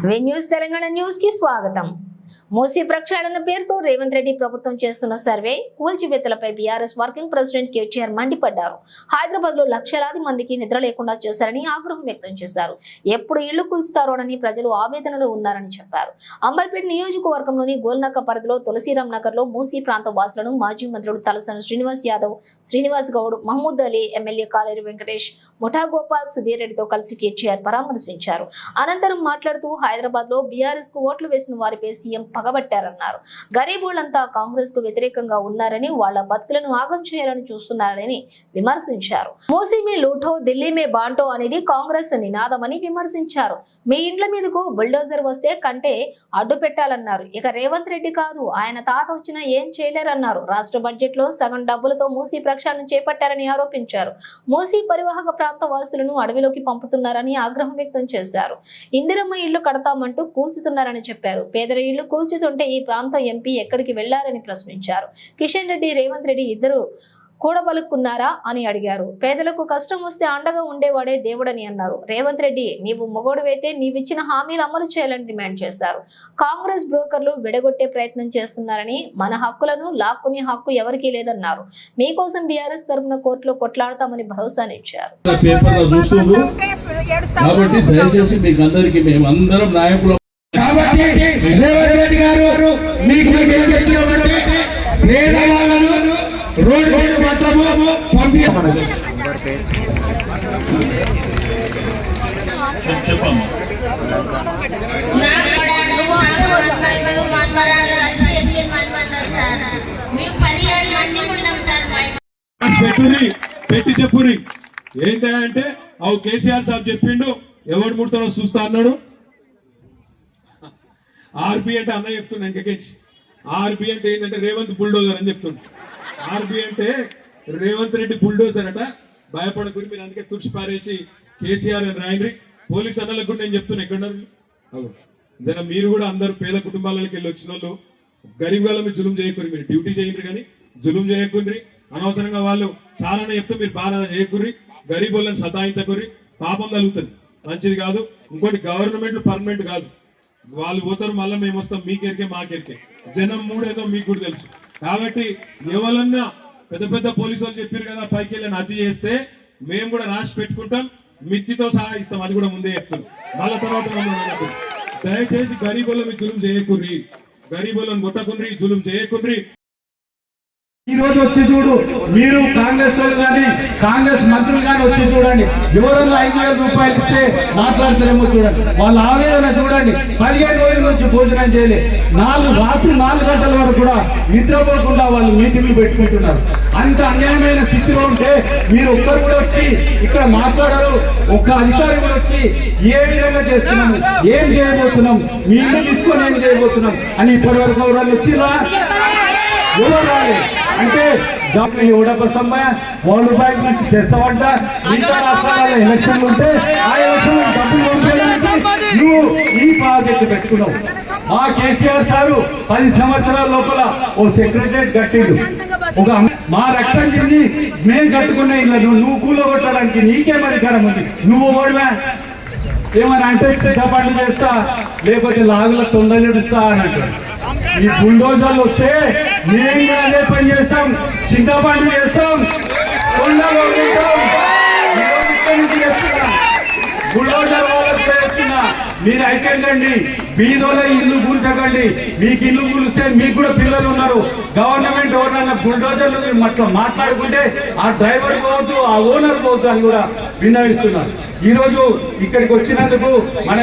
News Telangana news కి స్వాగతం. మూసీ ప్రక్షాళన పేరుతో రేవంత్ రెడ్డి ప్రభుత్వం చేస్తున్న సర్వే కూల్చివేతలపై బీఆర్ఎస్ వర్కింగ్ ప్రెసిడెంట్ కేటీఆర్ మండిపడ్డారు. హైదరాబాద్ లో లక్షలాది మందికి నిద్ర లేకుండా చేశారని ఆగ్రహం వ్యక్తం చేశారు. ఎప్పుడు ఇళ్లు కూల్చుతారోనని ప్రజలు ఆవేదనలో ఉన్నారని చెప్పారు. అంబర్పేట నియోజకవర్గంలోని గోల్నక్క పరిధిలో తులసిరాం నగర్ లో మూసీ ప్రాంత వాసులను మాజీ మంత్రులు తలసాని శ్రీనివాస్ యాదవ్, శ్రీనివాస్ గౌడ్, మహమూద్ అలీ, ఎమ్మెల్యే కాలేరు వెంకటేష్, ముఠా గోపాల్, సుధీర్ రెడ్డితో కలిసి కేటీఆర్ పరామర్శించారు. అనంతరం మాట్లాడుతూ హైదరాబాద్ లో బీఆర్ఎస్ కు ఓట్లు వేసిన వారిపై సీఎం పగబట్టారన్నారు. గరీబులంతా కాంగ్రెస్ కు వ్యతిరేకంగా ఉన్నారని, వాళ్ల బతుకులను ఆగం చేయాలని చూస్తున్నారని విమర్శించారు. మూసీ మే లూఠో ఢిల్లీ మే బాంటో అనేది కాంగ్రెస్ నినాదమని విమర్శించారు. మీ ఇండ్ల మీదకు బుల్డోజర్ వస్తే కంటే అడ్డు పెట్టాలన్నారు. ఇక రేవంత్ రెడ్డి కాదు, ఆయన తాత వచ్చినా ఏం చేయలేరన్నారు. రాష్ట్ర బడ్జెట్ లో సగం డబ్బులతో మూసీ ప్రక్షాళన చేపట్టారని ఆరోపించారు. మూసీ పరివాహక ప్రాంత వాసులను అడవిలోకి పంపుతున్నారని ఆగ్రహం వ్యక్తం చేశారు. ఇందిరమ్మ ఇళ్లు కడతామంటూ కూల్చుతున్నారని చెప్పారు. పేదల ఇళ్లు కూల్చుతుంటే ఈ ప్రాంతం ఎంపీ ఎక్కడికి వెళ్లారని ప్రశ్నించారు. కిషన్ రెడ్డి, రేవంత్ రెడ్డి ఇద్దరు కూడబలుక్కున్నారా అని అడిగారు. పేదలకు కష్టం వస్తే అండగా ఉండేవాడే దేవుడని అన్నారు. రేవంత్ రెడ్డి, నీవు మొగోడువైతే నీవిచ్చిన హామీలు అమలు చేయాలని డిమాండ్ చేశారు. కాంగ్రెస్ బ్రోకర్లు విడగొట్టే ప్రయత్నం చేస్తున్నారని, మన హక్కులను లాక్కునే హక్కు ఎవరికీ లేదన్నారు. మీకోసం బీఆర్ఎస్ తరఫున కోర్టులో కొట్లాడతామని భరోసానిచ్చారు. కాబట్టి రేవంత్ రెడ్డి గారు మీకు ఏం చెప్తున్నామంటే పేదవాళ్ళను రోడ్డు మీద మాత్రము పంపించమని పెట్టి చెప్పురి. ఏంటంటే అవు కేసీఆర్ సాబ్ చెప్పిండు, ఎవడు ముడతాడో చూస్తా అన్నాడు. ఆర్బీ అంటే అన్న చెప్తున్నా ఇంకెచ్చి. ఆర్బీ అంటే ఏంటంటే రేవంత్ బుల్డోజర్ అని చెప్తుండు. ఆర్బీ అంటే రేవంత్ రెడ్డి బుల్డోజర్ అట. భయపడకూరి, మీరు అందుకే తుడిచి పారేసి కేసీఆర్ అని రాయండి. పోలీస్ అన్నలకు కూడా నేను చెప్తున్నా, ఎక్కడున్నారు జన మీరు కూడా అందరూ పేద కుటుంబాలకి వెళ్ళి వచ్చిన వాళ్ళు గరీబ్ వాళ్ళ మీరు జులుం చేయకూరి. మీరు డ్యూటీ చేయండి కానీ జులుం చేయకూరి. అనవసరంగా వాళ్ళు చాలానే చెప్తే మీరు బాగా చేయకూరి. గరీబ్ వాళ్ళని సతాయించకూరి. పాపం కలుగుతుంది, మంచిది కాదు. ఇంకోటి గవర్నమెంట్ పర్మనెంట్ కాదు. వాళ్ళు పోతారు, మళ్ళీ మేము వస్తాం. మీకెరికే మాకెరికే జనం మూడేదో మీకు కూడా తెలుసు. కాబట్టి ఎవరన్నా పెద్ద పెద్ద పోలీసు వాళ్ళు చెప్పారు కదా పైకి వెళ్ళని అతి చేస్తే మేము కూడా రాసి పెట్టుకుంటాం, మిత్తితో సహా ఇస్తాం. అది కూడా ముందే చెప్తాం. మళ్ళీ తర్వాత దయచేసి గరీబులను మీరు జులుం చేయకుర్రి, గరీబులను కొట్టకుండ్రి, జులుం చేయకుండ్రి. ఈ రోజు వచ్చి చూడు, మీరు కాంగ్రెస్ వాళ్ళు కానీ కాంగ్రెస్ మంత్రులు కానీ వచ్చి చూడండి. ఎవరన్నా 5,000 రూపాయలు ఇస్తే మాట్లాడతారేమో చూడండి. వాళ్ళ ఆవేదన చూడండి. 15 రోజుల నుంచి భోజనం చేయలే, రాత్రి 4 గంటల వరకు కూడా నిద్రపోకుండా వాళ్ళు మీటింగ్లు పెట్టుకుంటున్నారు. అంత అన్యాయమైన స్థితిలో ఉంటే మీరు ఒక్కరు కూడా వచ్చి ఇక్కడ మాట్లాడారు. ఒక్క అధికారి కూడా వచ్చి ఏ విధంగా చేస్తున్నాము, ఏం చేయబోతున్నాం, మీ ఇల్లు తీసుకొని ఏం చేయబోతున్నాం అని ఇప్పటి వరకు ఎవరన్నా వచ్చిరా? ఎవరు రాలే. అంటే డబ్బులు ఎవడబ్బ సమ్మయ్య వరల్డ్ బ్యాంక్ నుంచి తెస్తావంట. మిగతా రాష్ట్రాల ఎలక్షన్లు ఉంటే ఆ ఎలక్షన్ డబ్బులు కొనుక్కోవడానికి నువ్వు ఈ ప్రాజెక్టు పెట్టుకున్నావు. మా కేసీఆర్ సారు 10 సంవత్సరాల లోపల ఓ సెక్రటరేట్ కట్టిండు. ఒక మా రక్తం కింది మేము కట్టుకున్న ఇట్లా నువ్వు కూలో కొట్టడానికి నీకేం అధికారం ఉంది? నువ్వు ఓడివా? ఏమని అంటే చిట్టపాట్లు చేస్తా, లేకపోతే లాగుల తొందరలుడుస్తా అని అంటాడు. ఈ బుల్డోజర్లు వస్తే మేము కూడా అదే పని చేస్తాం, చింతపండు చేస్తాం, బుల్డోజర్ వాళ్ళకి చెప్తున్నా, మీరు అయిపోయిందండి. బీదోల ఇల్లు కూల్చకండి. మీకు ఇల్లు కూలిస్తే మీకు కూడా పిల్లలు ఉన్నారు. గవర్నమెంట్ ఎవరన్నా బుల్డోజర్లు మాట్లాడుకుంటే ఆ డ్రైవర్ పోవద్దు, ఆ ఓనర్ పోవద్దు అని కూడా విన్నవిస్తున్నారు. ఈ రోజు ఇక్కడికి వచ్చినందుకు మన